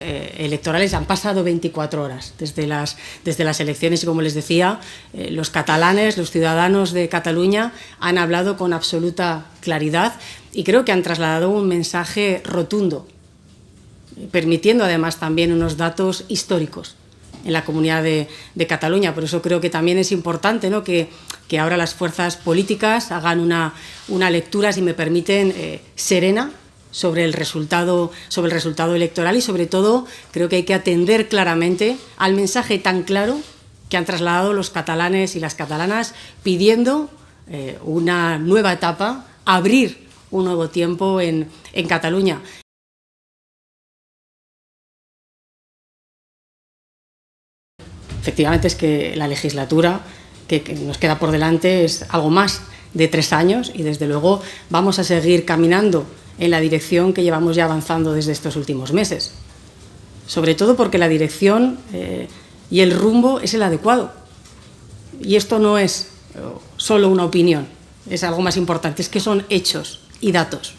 electorales han pasado 24 horas desde las elecciones y, como les decía, los catalanes, los ciudadanos de Cataluña han hablado con absoluta claridad y creo que han trasladado un mensaje rotundo, permitiendo además también unos datos históricos en la comunidad de Cataluña. Por eso creo que también es importante, ¿no?, que ahora las fuerzas políticas hagan una lectura, si me permiten, serena sobre el resultado electoral y, sobre todo, creo que hay que atender claramente al mensaje tan claro que han trasladado los catalanes y las catalanas pidiendo una nueva etapa, abrir un nuevo tiempo en Cataluña. Efectivamente, es que la legislatura que nos queda por delante es algo más de 3 años y, desde luego, vamos a seguir caminando en la dirección que llevamos ya avanzando desde estos últimos meses. Sobre todo porque la dirección y el rumbo es el adecuado. Y esto no es solo una opinión, es algo más importante, es que son hechos y datos.